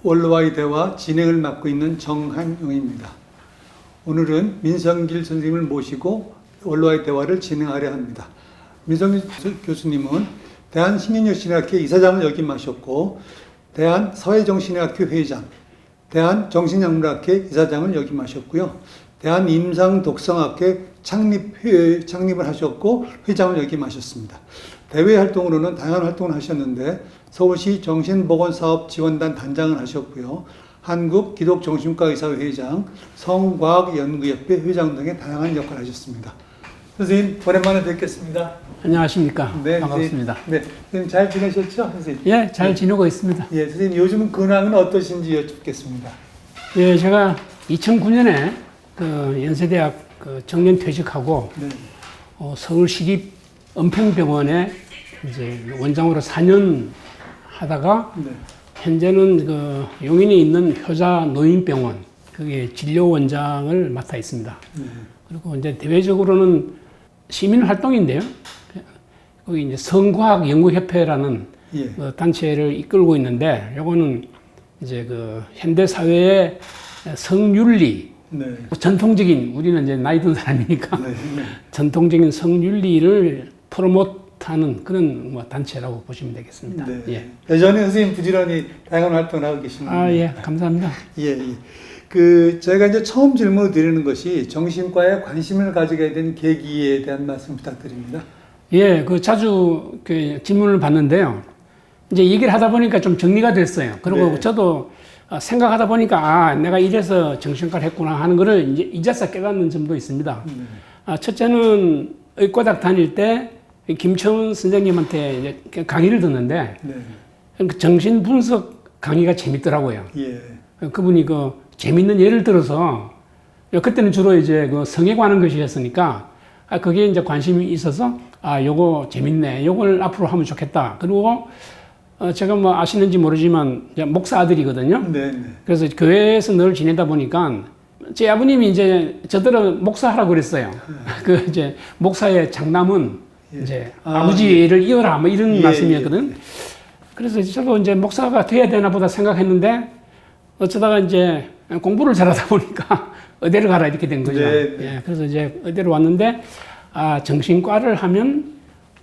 원로와의 대화 진행을 맡고 있는 정한용입니다. 오늘은 민성길 선생님을 모시고 원로와의 대화를 진행하려 합니다. 민성길 교수님은 대한신경정신의학회 이사장을 역임하셨고 대한사회정신의학회 회장, 대한정신약물학회 이사장을 역임하셨고요. 대한임상독성학회 창립을 하셨고 회장을 역임하셨습니다. 대외 활동으로는 다양한 활동을 하셨는데 서울시 정신보건사업지원단 단장을 하셨고요. 한국기독정신과의사회 회장, 성과학연구협회 회장 등의 다양한 역할을 하셨습니다. 선생님 오랜만에 뵙겠습니다. 안녕하십니까. 네, 반갑습니다. 네, 선생님 잘 지내셨죠? 선생님? 예, 잘 지내고 있습니다. 예, 선생님 요즘 근황은 어떠신지 여쭙겠습니다. 예, 제가 2009년에 그 연세대학 그 정년 퇴직하고 네. 서울시립 은평병원에 이제 원장으로 4년 하다가 네. 현재는 그 용인에 있는 효자 노인병원 거기에 진료원장을 맡아 있습니다. 네. 그리고 이제 대외적으로는 시민 활동인데요. 거기 이제 성과학연구협회라는 예. 그 단체를 이끌고 있는데, 요거는 이제 그 현대 사회의 성윤리, 네. 전통적인, 우리는 이제 나이 든 사람이니까 네. 전통적인 성윤리를 프로모트하는 그런 뭐 단체라고 보시면 되겠습니다. 네. 예. 여전히 선생님 부지런히 다양한 활동을 하고 계십니다. 아, 예, 감사합니다. 예, 예. 저희가 이제 처음 질문을 드리는 것이 정신과에 관심을 가지게 된 계기에 대한 말씀 부탁드립니다. 예, 그 자주 그 질문을 받는데요. 이제 얘기를 하다 보니까 좀 정리가 됐어요. 그리고 네. 저도 생각하다 보니까 아, 내가 이래서 정신과를 했구나 하는 거를 이제 이제서 깨닫는 점도 있습니다. 첫째는 의과대학 다닐 때 김철훈 선생님한테 이제 강의를 듣는데 네. 그 정신 분석 강의가 재밌더라고요. 예. 그분이 그 재밌는 예를 들어서 그때는 주로 이제 그 성에 관한 것이었으니까 그게 이제 관심이 있어서 아, 요거 재밌네. 요걸 앞으로 하면 좋겠다. 그리고 제가 뭐 아시는지 모르지만 목사 아들이거든요. 네. 네. 그래서 교회에서 늘 지내다 보니까 제 아버님이 이제 저들은 목사하라고 그랬어요. 그 이제 목사의 장남은 예. 이제 아버지를 이어라 뭐 이런 예, 말씀이었거든. 예. 그래서 저도 이제 목사가 돼야 되나 보다 생각했는데 어쩌다가 이제 공부를 잘하다 보니까 의대를 가라 이렇게 된 거죠. 네. 예, 그래서 이제 의대를 왔는데 아, 정신과를 하면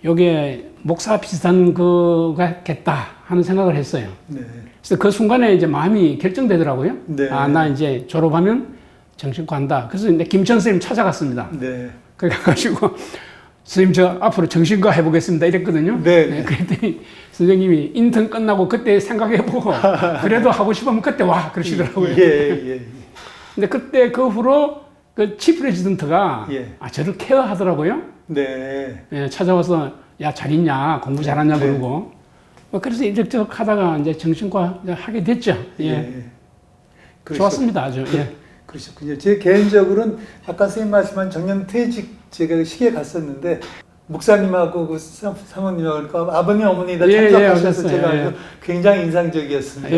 요게 목사 비슷한 거겠다 하는 생각을 했어요. 네. 그래서 그 순간에 이제 마음이 결정되더라고요. 네. 아, 나 이제 졸업하면 정신과 한다. 그래서 이제 김천 선생님 찾아갔습니다. 네. 그래가지고 선생님 저 앞으로 정신과 해보겠습니다 이랬거든요. 네. 그랬더니 선생님이 인턴 끝나고 그때 생각해보고 그래도 하고 싶으면 그때 와 그러시더라고요. 예. 근데 그때 그 후로 그 치프 레지던트가 예. 아, 저를 케어하더라고요. 네. 예, 찾아와서 야 잘 있냐 공부 잘하냐 네. 그러고 뭐 그래서 이렇저렇게 하다가 이제 정신과 하게 됐죠. 예. 좋았습니다 아주. 예. 그러셨군요. 제 개인적으로는 아까 선생님 말씀한 정년 퇴직 제가 시기에 갔었는데 목사님하고 그 사모님하고 그러니까 아버님 어머니 다 참석하셔서 제가 알고 굉장히 인상적이었습니다.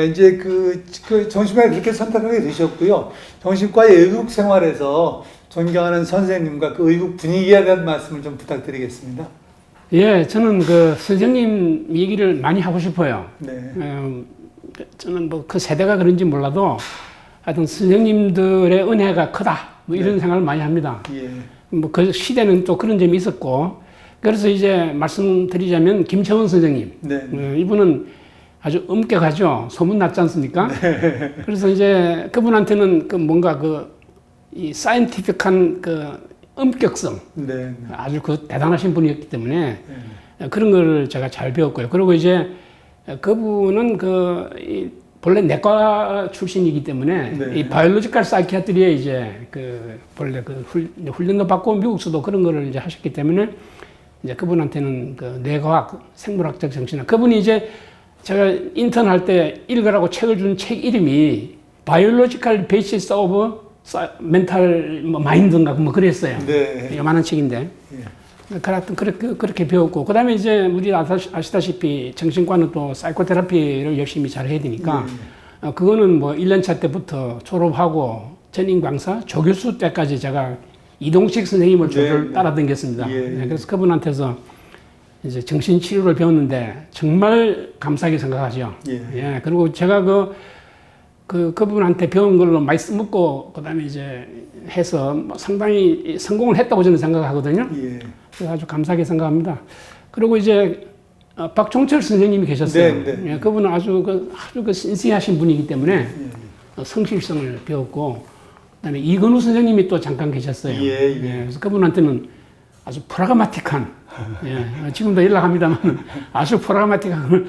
이제 그 정신과에 그렇게 선택하게 되셨고요. 정신과의 의국 생활에서 존경하는 선생님과 그 의국 분위기에 대한 말씀을 좀 부탁드리겠습니다. 예, 저는 그 선생님 얘기를 많이 하고 싶어요. 네. 저는 뭐 그 세대가 그런지 몰라도 하여튼 선생님들의 은혜가 크다. 뭐 이런 생각을 많이 합니다. 예. 뭐 그 시대는 또 그런 점이 있었고 그래서 이제 말씀드리자면 김채원 선생님. 네. 이분은 아주 엄격하죠. 소문 났지 않습니까? 네. 그래서 이제 그분한테는 그 뭔가 이 사이언티픽한 그 엄격성. 네. 아주 그 대단하신 분이었기 때문에 그런 걸 제가 잘 배웠고요. 그리고 이제 그분은 본래 내과 출신이기 때문에 네. 이 바이올로지컬 사이키아트리에 이제 본래 훈련도 받고 미국서도 그런 거를 이제 하셨기 때문에 이제 그분한테는 그 뇌과학, 생물학적 정신학. 그분이 이제 제가 인턴 할 때 읽으라고 책을 준 책 이름이 바이올로지컬 베이시스 오브 멘탈 마인드인가 뭐 그랬어요. 네. 요만한 책인데. 그렇게 배웠고, 그 다음에 이제 우리 아시다시피 정신과는 또 사이코테라피를 열심히 잘 해야 되니까, 그거는 뭐 1년차 때부터 졸업하고 전임 강사, 조교수 때까지 제가 이동식 선생님을 졸졸 따라다녔습니다. 그래서 그분한테서 이제 정신치료를 배웠는데 정말 감사하게 생각하죠. 예. 그리고 제가 그분한테 배운 걸로 많이 써먹고 그다음에 이제 해서 뭐 상당히 성공을 했다고 저는 생각하거든요. 그래서 아주 감사하게 생각합니다. 그리고 이제 박종철 선생님이 계셨어요. 예, 그분은 아주 신세하신 분이기 때문에 성실성을 배웠고, 그다음에 이건우 선생님이 또 잠깐 계셨어요. 그래서 그분한테는 아주 프라그마틱한, 지금도 연락합니다만 아주 프라그마틱한 걸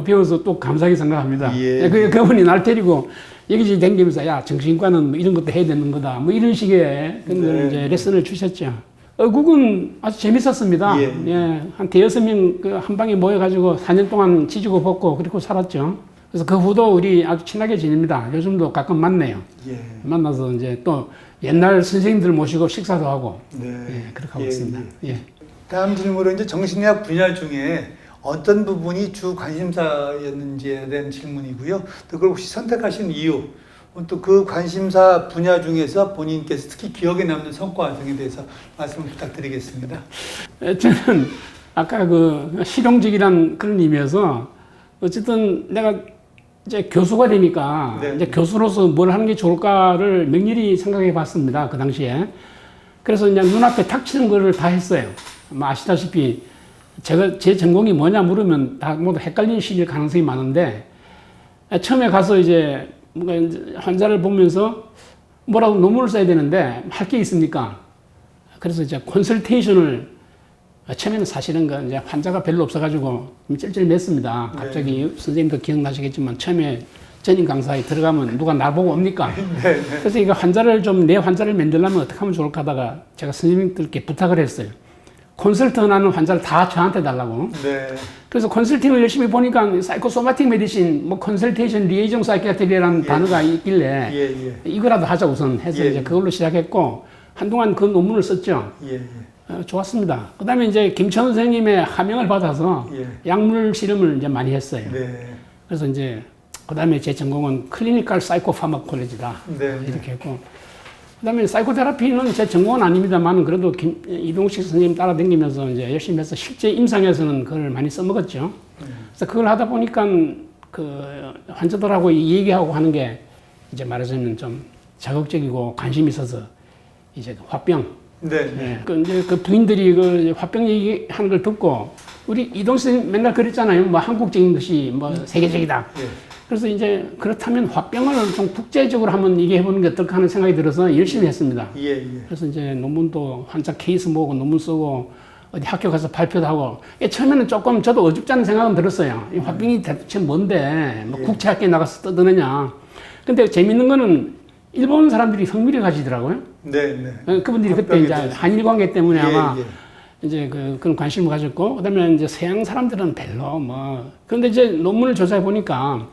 배워서 또 감사하게 생각합니다. 그분이 날 데리고 여기저기 댕기면서 야 정신과는 뭐 이런 것도 해야 되는 거다, 뭐 이런 식의 그런 이제 레슨을 주셨죠. 어국은 아주 재밌었습니다. 한 대여섯 명 한 방에 모여가지고 4년 동안 지지고 볶고 그리고 살았죠. 그래서 그 후도 우리 아주 친하게 지냅니다. 요즘도 가끔 만나요. 만나서 이제 또 옛날 선생님들 모시고 식사도 하고 그렇게 하고 있습니다. 다음 질문으로 이제 정신의학 분야 중에 어떤 부분이 주 관심사였는지에 대한 질문이고요. 또 그걸 혹시 선택하신 이유, 또 그 관심사 분야 중에서 본인께서 특히 기억에 남는 성과 등에 대해서 말씀을 부탁드리겠습니다. 저는 아까 그 실용적이란 그런 의미에서 어쨌든 내가 이제 교수가 되니까 이제 교수로서 뭘 하는 게 좋을까를 명렬히 생각해 봤습니다. 그 당시에. 그래서 그냥 눈앞에 닥치는 거를 다 했어요. 아시다시피 제 전공이 뭐냐 물으면 다 모두 헷갈리실 가능성이 많은데, 처음에 가서 이제 뭔가 환자를 보면서 뭐라고 논문을 써야 되는데 할 게 있습니까? 그래서 이제 컨설테이션을 처음에는 사실은 이제 환자가 별로 없어가지고 쩔쩔맸습니다. 갑자기 선생님도 기억나시겠지만 처음에 전임 강사에 들어가면 누가 날 보고 옵니까? 그래서 이거 내 환자를 만들려면 어떻게 하면 좋을까 하다가 제가 선생님들께 부탁을 했어요. 컨설턴 하는 환자를 다 저한테 달라고. 그래서 컨설팅을 열심히 보니까 사이코소마틱 메디신, 뭐 컨설테이션 리에이정 사이키아트리라는 단어가 있길래 이거라도 하자 우선 해서 이제 그걸로 시작했고 한동안 그 논문을 썼죠. 좋았습니다. 그 다음에 이제 김천 선생님의 하명을 받아서 약물 실험을 이제 많이 했어요. 그래서 이제 그 다음에 제 전공은 클리니컬 사이코파마콜로지다. 이렇게 했고, 그 다음에 사이코테라피는 제 전공은 아닙니다만 그래도 이동식 선생님 따라다니면서 이제 열심히 해서 실제 임상에서는 그걸 많이 써먹었죠. 그래서 그걸 하다 보니까 그 환자들하고 얘기하고 하는 게 이제 말하자면 좀 자극적이고 관심이 있어서 이제 화병. 이제 그 부인들이 그 화병 얘기하는 걸 듣고 우리 이동식 선생님 맨날 그랬잖아요. 뭐 한국적인 것이 뭐 세계적이다. 그래서 이제 그렇다면 화병을 좀 국제적으로 한번 얘기해보는 게 어떨까 하는 생각이 들어서 열심히 했습니다. 그래서 이제 논문도 환자 케이스 모으고 논문 쓰고 어디 학교 가서 발표도 하고, 처음에는 조금 저도 어줍잖은 생각은 들었어요. 이 화병이 대체 뭔데 뭐 국제학교에 나가서 떠드느냐. 근데 재밌는 거는 일본 사람들이 흥미를 가지더라고요. 그분들이 그때 이제 한일 관계 때문에 아마 이제 그런 관심을 가졌고, 그다음에 이제 서양 사람들은 별로 뭐. 그런데 이제 논문을 조사해 보니까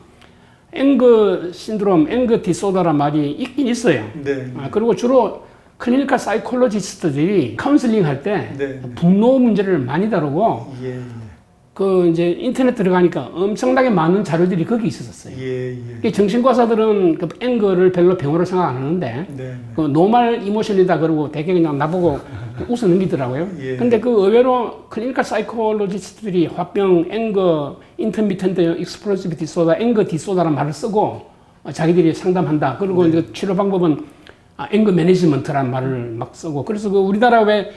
앵거 신드롬, 앵거 디소더란 말이 있긴 있어요. 그리고 주로 클리니컬 사이콜로지스트들이 카운슬링 할 때 분노 문제를 많이 다루고, 그 이제 인터넷 들어가니까 엄청나게 많은 자료들이 거기 있었어요. 정신과사들은 그 앵거를 별로 병으로 생각 안 하는데, 그 노멀 이모션이다 그러고 되게 그냥 나보고 웃어 넘기더라고요. 근데 그 의외로 클리니컬 사이콜로지스트들이 화병, 앵거, 인터미턴트 익스플로시브 디소다, 앵거 디소다라는 말을 쓰고 자기들이 상담한다. 그리고 이제 치료 방법은 앵거 매니지먼트라는 말을 막 쓰고, 그래서 그 우리나라 왜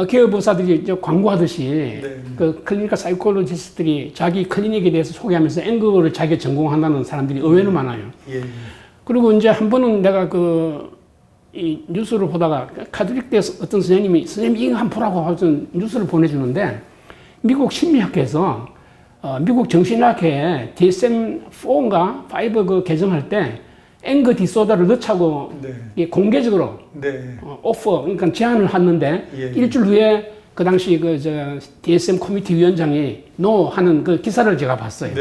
개업의사들이 이제 광고하듯이 그 클리니컬 사이콜로지스트들이 자기 클리닉에 대해서 소개하면서 앵거를 자기가 전공한다는 사람들이 의외로 많아요. 그리고 이제 한 번은 내가 이 뉴스를 보다가 카톨릭대에서 어떤 선생님 이거 한번 보라고 하여튼 뉴스를 보내주는데, 미국 심리학회에서 미국 정신의학회에 DSM-4인가 5 그 개정할 때 앵거 디소더를 넣자고 공개적으로 오퍼, 그러니까 제안을 했는데 일주일 후에 그 당시 DSM 코미티 위원장이 노 하는 그 기사를 제가 봤어요.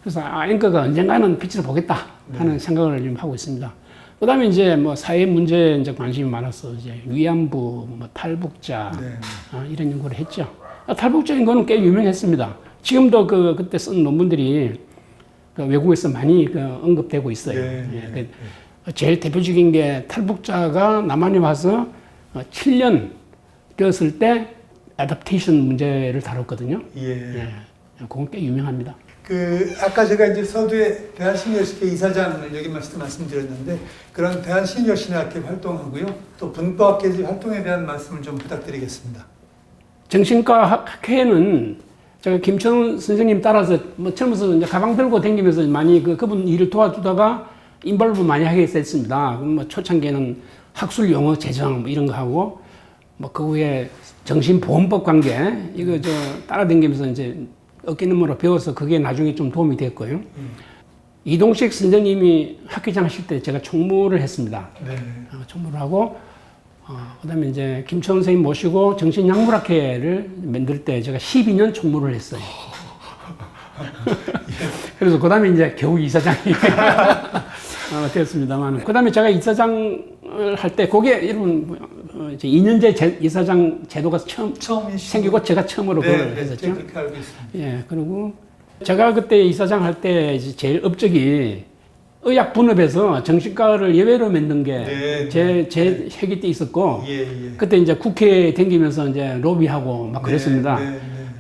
그래서 앵거가 언젠가는 빛을 보겠다 하는 생각을 좀 하고 있습니다. 그 다음에 이제 뭐 사회 문제에 이제 관심이 많아서 이제 위안부, 뭐 탈북자 이런 연구를 했죠. 탈북자인 거는 꽤 유명했습니다. 지금도 그때 쓴 논문들이 외국에서 많이 언급되고 있어요. 제일 대표적인 게 탈북자가 남한에 와서 7년 되었을 때 애답테이션 문제를 다뤘거든요. 예. 예. 그건 꽤 유명합니다. 아까 제가 이제 서두에 대한시니어신학회 이사장을 여기 말씀드렸는데 그런 대한시니어신학회 활동하고요. 또 분과학회 활동에 대한 말씀을 좀 부탁드리겠습니다. 정신과 학회는 제가 김천 선생님 따라서 뭐 젊어서 이제 가방 들고 다니면서 많이 그분 일을 도와주다가 인벌브 많이 하게 됐습니다. 뭐 초창기에는 학술 용어 제정 뭐 이런 거 하고 뭐 그 후에 정신보험법 관계 이거 따라다니면서 이제 어깨너머로 배워서 그게 나중에 좀 도움이 됐고요. 이동식 선생님이 학회장 하실 때 제가 총무를 했습니다. 네. 총무를 하고 그다음에 이제 김천 선생님 모시고 정신약물학회를 만들 때 제가 12년 총무를 했어요. 그래서 그다음에 이제 겨우 이사장이 됐습니다만 그다음에 제가 이사장을 할 때 그게 여러분 이제 2년제 이사장 제도가 처음 생기고 제가 처음으로 그걸 했었죠. 그렇게 알고 있습니다. 예, 그리고 제가 그때 이사장 할 때 제일 업적이 의학 분업에서 정신과를 예외로 만든 게 제 회기 때 있었고 그때 이제 국회에 다니면서 이제 로비하고 막 그랬습니다.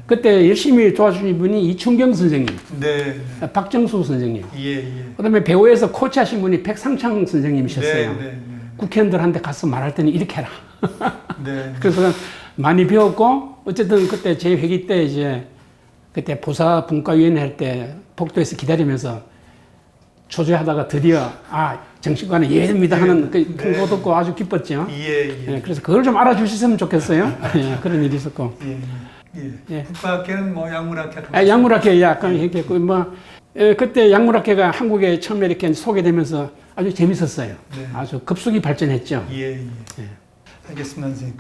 그때 열심히 도와주신 분이 이춘경 선생님, 박정수 선생님, 그다음에 배우에서 코치하신 분이 백상창 선생님이셨어요. 국회의원들한테 가서 말할 때는 이렇게 해라. 그래서 많이 배웠고 어쨌든 그때 제 회기 때 이제 그때 보사분과위원회 할 때 복도에서 기다리면서 초조하다가 드디어 정신과는 예외입니다 하는 그 통보 듣고 아주 기뻤죠. 예, 그래서 그걸 좀 알아주셨으면 좋겠어요. 예, 그런 일이 있었고. 국과학회는 뭐 약물학회. 약물학회 약간 얘기했고 그때 약물학회가 한국에 처음에 이렇게 소개되면서 아주 재밌었어요. 아주 급속히 발전했죠. 알겠습니다, 선생님.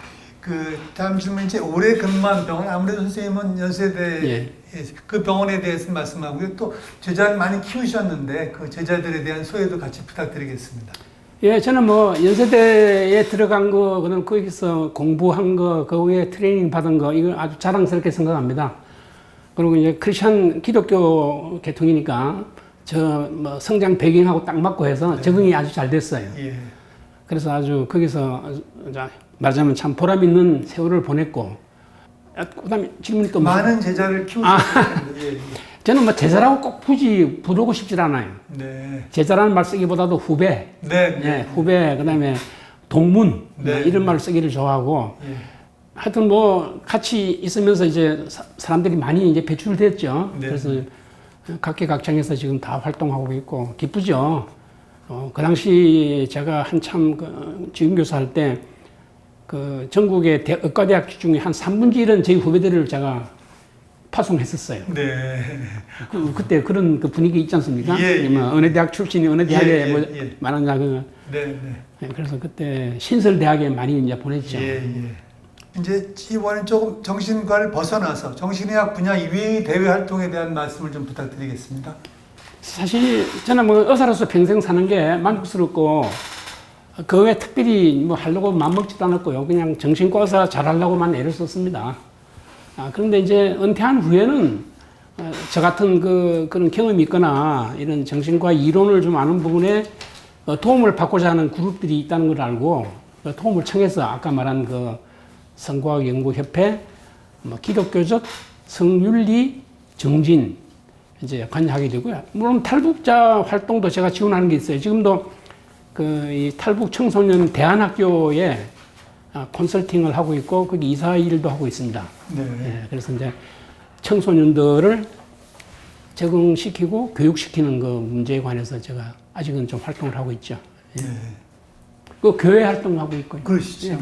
다음 질문 이제 올해 근무한 병원 아무래도 선생님은 연세대 그 병원에 대해서 말씀하고요. 또 제자를 많이 키우셨는데 그 제자들에 대한 소개도 같이 부탁드리겠습니다. 예, 저는 뭐 연세대에 들어간 거, 그다음 거기서 공부한 거, 그 후에 트레이닝 받은 거 이거 아주 자랑스럽게 생각합니다. 그리고 이제 크리스천 기독교 계통이니까 뭐 성장 배경하고 딱 맞고 해서 적응이 아주 잘 됐어요. 그래서 아주 거기서 말하자면 참 보람 있는 세월을 보냈고, 그다음에 질문이 또 많은 제자를 키우셨는데 저는 뭐 제자라고 꼭 굳이 부르고 싶질 않아요. 제자라는 말 쓰기보다도 후배, 후배, 그다음에 동문 이런 말을 쓰기를 좋아하고, 하여튼 뭐 같이 있으면서 이제 사람들이 많이 이제 배출됐죠. 그래서 각계각층에서 지금 다 활동하고 있고 기쁘죠. 그 당시 제가 한참 지금교사 할 때 전국의 의과대학 중에 한 3분의 1은 저희 후배들을 제가 파송했었어요. 그때 그런 분위기 있지 않습니까? 뭐 어느 대학 출신이 어느 대학에 말하냐 그래서 그때 신설대학에 많이 이제 보냈죠. 이제 이번엔 조금 정신과를 벗어나서 정신의학 분야 이외의 대외 활동에 대한 말씀을 좀 부탁드리겠습니다. 사실 저는 뭐 의사로서 평생 사는 게 만족스럽고 그 외에 특별히 뭐 하려고 맘먹지도 않았고요. 그냥 정신과 의사 잘하려고만 애를 썼습니다. 그런데 이제 은퇴한 후에는 저 같은 그런 경험이 있거나 이런 정신과 이론을 좀 아는 부분에 도움을 받고자 하는 그룹들이 있다는 걸 알고 도움을 청해서 아까 말한 성과학연구협회, 뭐 기독교적 성윤리 정진 이제 관여하게 되고요. 물론 탈북자 활동도 제가 지원하는 게 있어요. 지금도 이 탈북 청소년 대안학교에 컨설팅을 하고 있고 거기 이사 일도 하고 있습니다. 그래서 이제 청소년들을 적응시키고 교육시키는 그 문제에 관해서 제가 아직은 좀 활동을 하고 있죠. 그 교회 활동하고 있고요. 그러시죠.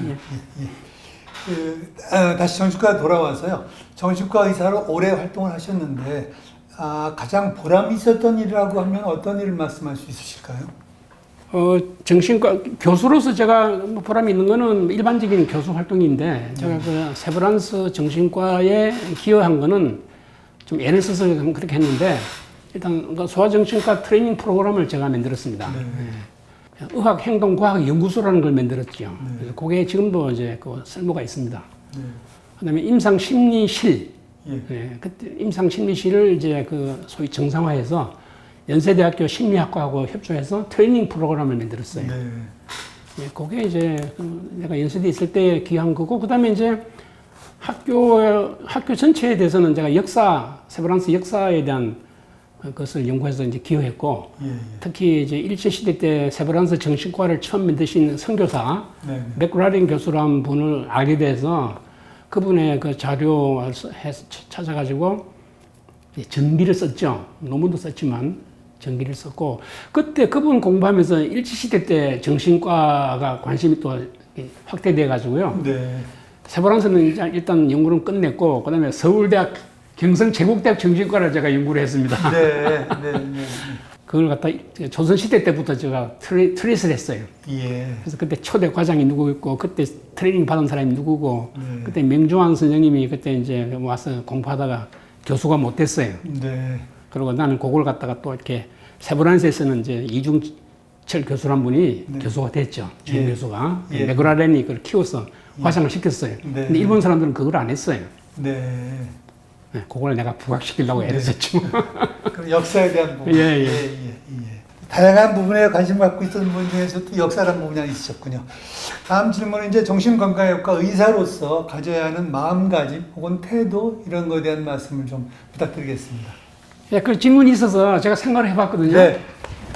다시 정신과 돌아와서요. 정신과 의사로 오래 활동을 하셨는데 가장 보람 있었던 일이라고 하면 어떤 일을 말씀할 수 있으실까요? 정신과 교수로서 제가 보람 있는 거는 일반적인 교수 활동인데 제가 세브란스 정신과에 기여한 거는 좀 애를 써서 그렇게 했는데 일단 소아정신과 트레이닝 프로그램을 제가 만들었습니다. 의학 행동과학 연구소라는 걸 만들었죠. 그래서 그게 지금도 이제 쓸모가 있습니다. 그다음에 임상심리실, 그때 임상심리실을 이제 소위 정상화해서 연세대학교 심리학과하고 협조해서 트레이닝 프로그램을 만들었어요. 그게 이제 내가 연세대 있을 때 기여한 거고, 그다음에 이제 학교 전체에 대해서는 제가 세브란스 역사에 대한 것을 연구해서 이제 기여했고, 예, 예. 특히 이제 일제시대 때 세브란스 정신과를 처음 만드신 선교사, 네. 맥라렌 교수라는 분을 알게 돼서 그분의 그 자료를 찾아가지고 전기를 썼죠. 논문도 썼지만 전기를 썼고, 그때 그분 공부하면서 일제시대 때 정신과가 관심이 또 확대돼 가지고요. 네. 세브란스는 일단 연구는 끝냈고, 그 다음에 서울대학 경성제국대학 정신과를 제가 연구를 했습니다. 네. 네. 네. 그걸 갖다 조선시대 때부터 제가 트레이스를 했어요. 예. 그래서 그때 초대 과장이 누구였고, 그때 트레이닝 받은 사람이 누구고, 네. 그때 명조환 선생님이 그때 이제 와서 공부하다가 교수가 못 됐어요. 네. 그리고 나는 그걸 갖다가 또 이렇게 세브란스에서는 이제 이중철 교수란 분이 네. 교수가 됐죠. 주임 예. 교수가. 예. 메그라렌이 그걸 키워서 화상을 시켰어요. 네. 근데 일본 사람들은 그걸 안 했어요. 네. 네, 그걸 내가 부각시키려고 애를 썼죠. 그럼 역사에 대한 부분. 예, 예. 예. 다양한 부분에 관심 갖고 있던 분 중에서 또 역사라는 부분이 있으셨군요. 다음 질문은 이제 정신건강의학과 의사로서 가져야 하는 마음가짐 혹은 태도 이런 거에 대한 말씀을 좀 부탁드리겠습니다. 예, 그 질문이 있어서 제가 생각을 해봤거든요. 네.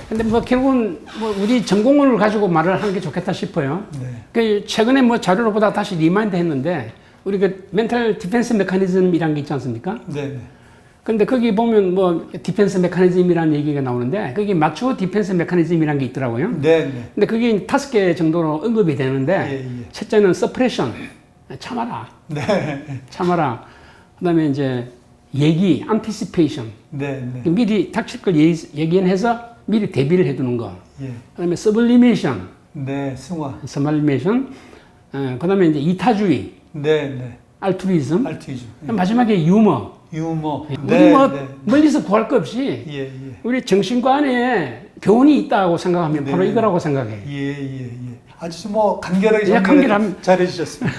근데 뭐 결국은 뭐 우리 전공을 가지고 말을 하는 게 좋겠다 싶어요. 네. 그 최근에 뭐 자료를 보다 다시 리마인드 했는데, 우리 그 멘탈 디펜스 메커니즘이라는 게 있지 않습니까? 네. 근데 거기 보면 뭐 디펜스 메커니즘이라는 얘기가 나오는데, 거기 마추어 디펜스 메커니즘이라는 게 있더라고요. 네. 네. 근데 그게 5개 정도로 언급이 되는데, 예, 예. 첫째는 서프레션, 참아라. 네. 참아라. 그 다음에 이제 얘기, anticipation. 네. 네. 미리 닥칠 걸 예견해서 미리 대비를 해두는 거. 예. 그 다음에 sublimation, 네. 승화. sublimation. 그 다음에 이제 이타주의, 네. 네. 알투리즘. 알투이즘. 마지막에 유머. 유머. 우리 뭐 멀리서 구할 것 없이 예. 예. 우리 정신과 안에 교훈이 있다고 생각하면 바로 네. 이거라고 생각해. 예. 아주 뭐 간결하게 예, 잘해주셨습니다.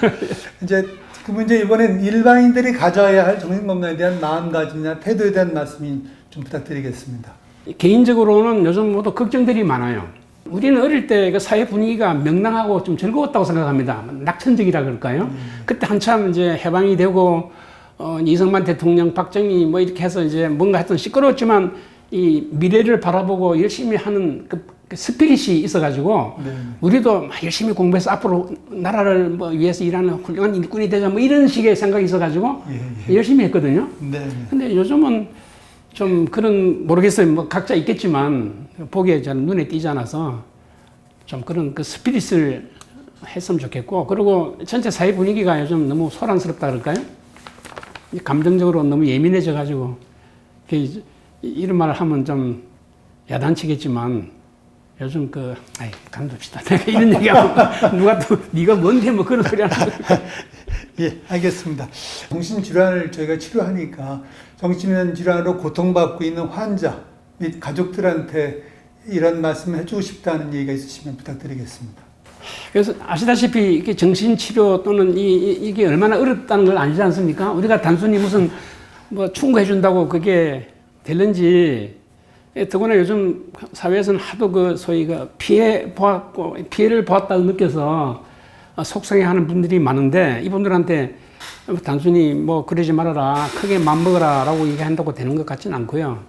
이제 그러면 이제 이번엔 일반인들이 가져야 할 정신건강에 대한 마음가짐이나 태도에 대한 말씀이 좀 부탁드리겠습니다. 개인적으로는 요즘 모두 걱정들이 많아요. 우리는 어릴 때 그 사회 분위기가 명랑하고 좀 즐거웠다고 생각합니다. 낙천적이라 그럴까요? 그때 한참 이제 해방이 되고 이승만 대통령, 박정희 뭐 이렇게 해서 이제 뭔가 하여튼 시끄러웠지만 이 미래를 바라보고 열심히 하는 그 스피릿이 있어가지고 네. 우리도 막 열심히 공부해서 앞으로 나라를 뭐 위해서 일하는 훌륭한 일꾼이 되자 뭐 이런 식의 생각이 있어가지고 열심히 했거든요. 네. 근데 요즘은 좀 그런 모르겠어요. 뭐 각자 있겠지만 보기에 잘 눈에 띄지 않아서 좀 그런 그 스피릿을 했으면 좋겠고, 그리고 전체 사회 분위기가 요즘 너무 소란스럽다 그럴까요? 감정적으로 너무 예민해져 가지고 이런 말을 하면 좀 야단치겠지만 요즘 간둡시다. 내가 이런 얘기하면 누가 또 네가 뭔데 뭐 그런 소리 하는 예, 알겠습니다. 정신질환을 저희가 치료하니까 정신질환으로 고통받고 있는 환자 및 가족들한테 이런 말씀을 해주고 싶다는 얘기가 있으시면 부탁드리겠습니다. 그래서 아시다시피 이게 정신치료 또는 이게 얼마나 어렵다는 걸 아시지 않습니까? 우리가 단순히 무슨 뭐 충고해준다고 그게 되는지, 더구나 요즘 사회에서는 하도 그 소위 그 피해를 보았다고 느껴서 속상해하는 분들이 많은데, 이분들한테 단순히 뭐 그러지 말아라, 크게 맘먹어라 라고 얘기한다고 되는 것 같지는 않고요.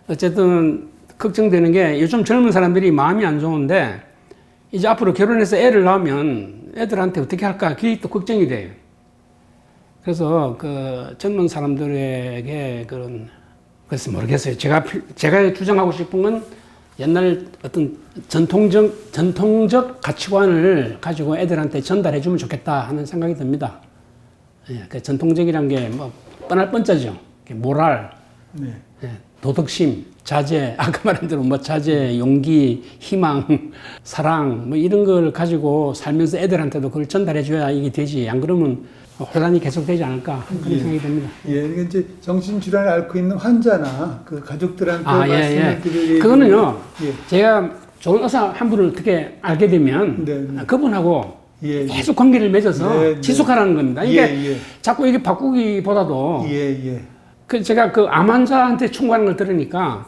어쨌든 걱정되는 게 요즘 젊은 사람들이 마음이 안 좋은데 이제 앞으로 결혼해서 애를 낳으면 애들한테 어떻게 할까 그게 또 걱정이 돼요. 그래서 그 젊은 사람들에게 그래서 모르겠어요. 제가 주장하고 싶은 건 옛날 어떤 전통적 가치관을 가지고 애들한테 전달해 주면 좋겠다 하는 생각이 듭니다. 예, 그 전통적이란 게 뭐 뻔할 뻔짜죠. 모랄, 네. 예, 도덕심, 자제, 아까 말한 대로 뭐 자제, 용기, 희망, 사랑 뭐 이런 걸 가지고 살면서 애들한테도 그걸 전달해 줘야 이게 되지. 안 그러면 혼란이 계속되지 않을까 그런 생각이 듭니다. 예, 그러니까 이제 정신질환을 앓고 있는 환자나 그 가족들한테 말씀을 드릴 그거는요. 예. 제가 좋은 의사 한 분을 어떻게 알게 되면 그분하고 계속 관계를 맺어서 지속하라는 겁니다. 이게 자꾸 이게 바꾸기보다도 제가 그 암 환자한테 충고하는 걸 들으니까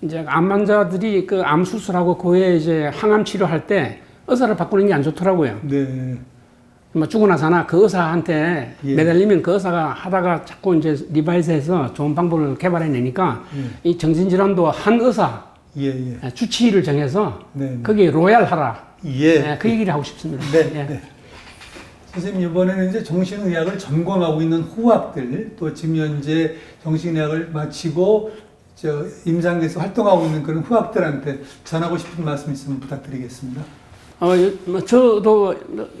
이제 암 환자들이 그 암 수술하고 그 후에 이제 항암 치료할 때 의사를 바꾸는 게 안 좋더라고요. 네. 뭐 죽고 나서나 그 의사한테 예. 매달리면 그 의사가 하다가 자꾸 이제 리바이스해서 좋은 방법을 개발해내니까 이 정신질환도 한 의사 예, 예. 주치의를 정해서 네, 네. 거기에 로얄하라. 예. 그 얘기를 하고 싶습니다. 네, 예. 네. 선생님 이번에는 이제 정신의학을 전공하고 있는 후학들 또 지금 현재 정신의학을 마치고 저 임상에서 활동하고 있는 그런 후학들한테 전하고 싶은 말씀 있으면 부탁드리겠습니다. 뭐 저도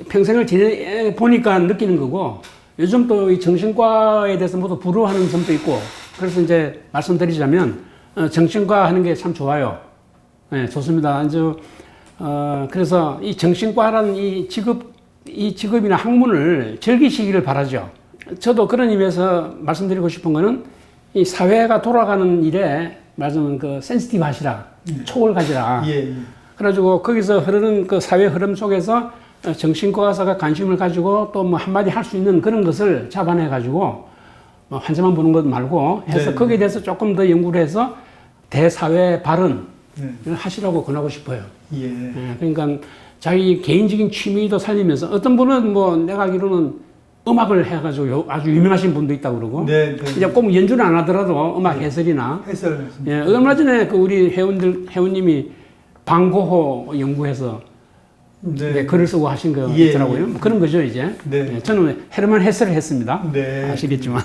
평생을 지내 보니까 느끼는 거고 요즘 또 이 정신과에 대해서 모두 부러워하는 점도 있고 그래서 이제 말씀드리자면 정신과 하는 게 참 좋아요. 네, 좋습니다. 그래서 이 정신과라는 이 직업이나 학문을 즐기시기를 바라죠. 저도 그런 의미에서 말씀드리고 싶은 거는 이 사회가 돌아가는 일에 말하자면 그 센시티브 하시라, 촉을 가지라. 예, 예. 그래가지고 거기서 흐르는 그 사회 흐름 속에서 정신과 의사가 관심을 가지고 또 뭐 한마디 할 수 있는 그런 것을 잡아내가지고 뭐 환자만 보는 것 말고 해서 네. 거기에 대해서 조금 더 연구를 해서 대사회 발언을 네. 하시라고 권하고 싶어요. 예. 예, 그러니까 자기 개인적인 취미도 살리면서 어떤 분은 뭐 내가 알기로는 음악을 해가지고 아주 유명하신 분도 있다고 그러고 네, 네. 이제 꼭 연주는 안 하더라도 음악 해설이나 해설. 예, 얼마 전에 그 우리 회원님이 방고호 연구해서 네. 네, 글을 쓰고 하신 거 예, 있더라고요. 예. 뭐 그런 거죠 이제. 네. 예, 저는 헤르만 헤세를 했습니다. 네. 아시겠지만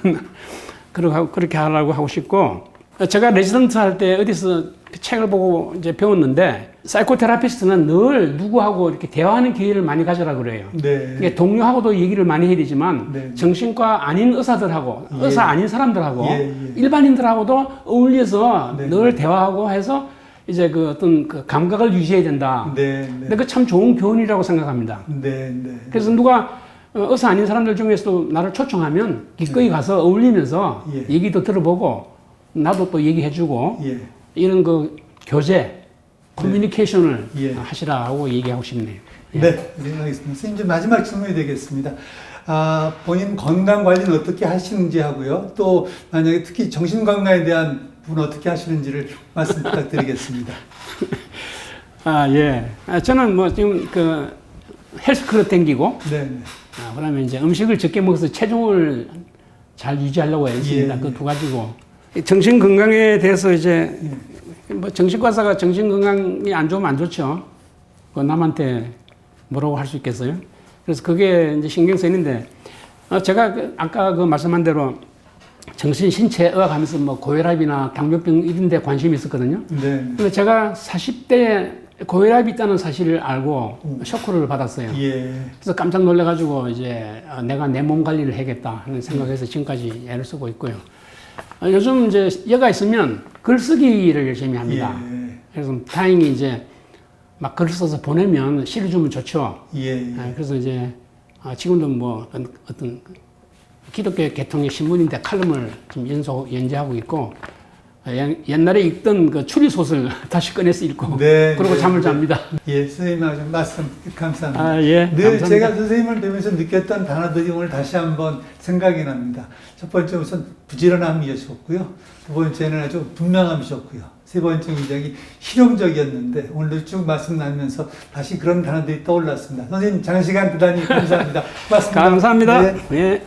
그렇게 하려고 하고 싶고 제가 레지던트 할 때 어디서 그 책을 보고 이제 배웠는데 사이코테라피스트는 늘 누구하고 이렇게 대화하는 기회를 많이 가져라 그래요. 네. 이게 동료하고도 얘기를 많이 해야 되지만 네. 정신과 아닌 의사들하고 예. 의사 아닌 사람들하고 예, 예. 일반인들하고도 어울려서 네. 늘 대화하고 해서 이제 그 어떤 그 감각을 유지해야 된다. 네. 근데 그 참 좋은 교훈이라고 생각합니다. 네. 네. 그래서 누가 의사 아닌 사람들 중에서도 나를 초청하면 기꺼이 가서 어울리면서 예. 얘기도 들어보고 나도 또 얘기해주고 예. 이런 그 교제, 커뮤니케이션을 예. 하시라고 얘기하고 싶네요. 예. 네, 알겠습니다. 선생님 이제 마지막 질문이 되겠습니다. 본인 건강 관리는 어떻게 하시는지 하고요. 또 만약에 특히 정신 건강에 대한 부분 어떻게 하시는지를 말씀 부탁드리겠습니다. 예. 저는 뭐 지금 그 헬스클럽 댕기고 네, 네. 그다음에 이제 음식을 적게 먹어서 체중을 잘 유지하려고 했습니다. 예, 그 두 가지고 정신 건강에 대해서 이제 뭐 정신과사가 정신 건강이 안 좋으면 안 좋죠. 그 남한테 뭐라고 할 수 있겠어요? 그래서 그게 이제 신경 쓰이는데 제가 아까 그 말씀한 대로 정신 신체 의학 하면서 뭐 고혈압이나 당뇨병 이런 데 관심이 있었거든요. 네. 근데 제가 40대에 고혈압이 있다는 사실을 알고 쇼크를 받았어요. 예. 그래서 깜짝 놀래가지고 이제 내가 내 몸 관리를 해야겠다 하는 생각에서 지금까지 애를 쓰고 있고요. 요즘 이제 여가 있으면 글쓰기를 열심히 합니다. 예. 그래서 다행히 이제 막 글 써서 보내면 실어주면 좋죠. 예. 그래서 이제 지금도 뭐 어떤 기독교 계통의 신문인데 칼럼을 좀 연재하고 있고 옛날에 읽던 그 추리소설 다시 꺼내서 읽고 네, 그러고 네, 잠을 네. 잡니다. 예, 선생님 말씀 감사합니다. 예, 늘 감사합니다. 제가 선생님을 뵈면서 느꼈던 단어들이 오늘 다시 한번 생각이 납니다. 첫 번째 우선 부지런함이셨고요. 두 번째는 아주 분명함이셨고요. 세 번째는 굉장히 실용적이었는데 오늘도 쭉 말씀 나누면서 다시 그런 단어들이 떠올랐습니다. 선생님 장시간 대단히 감사합니다. 고맙습니다. 감사합니다. 네. 예.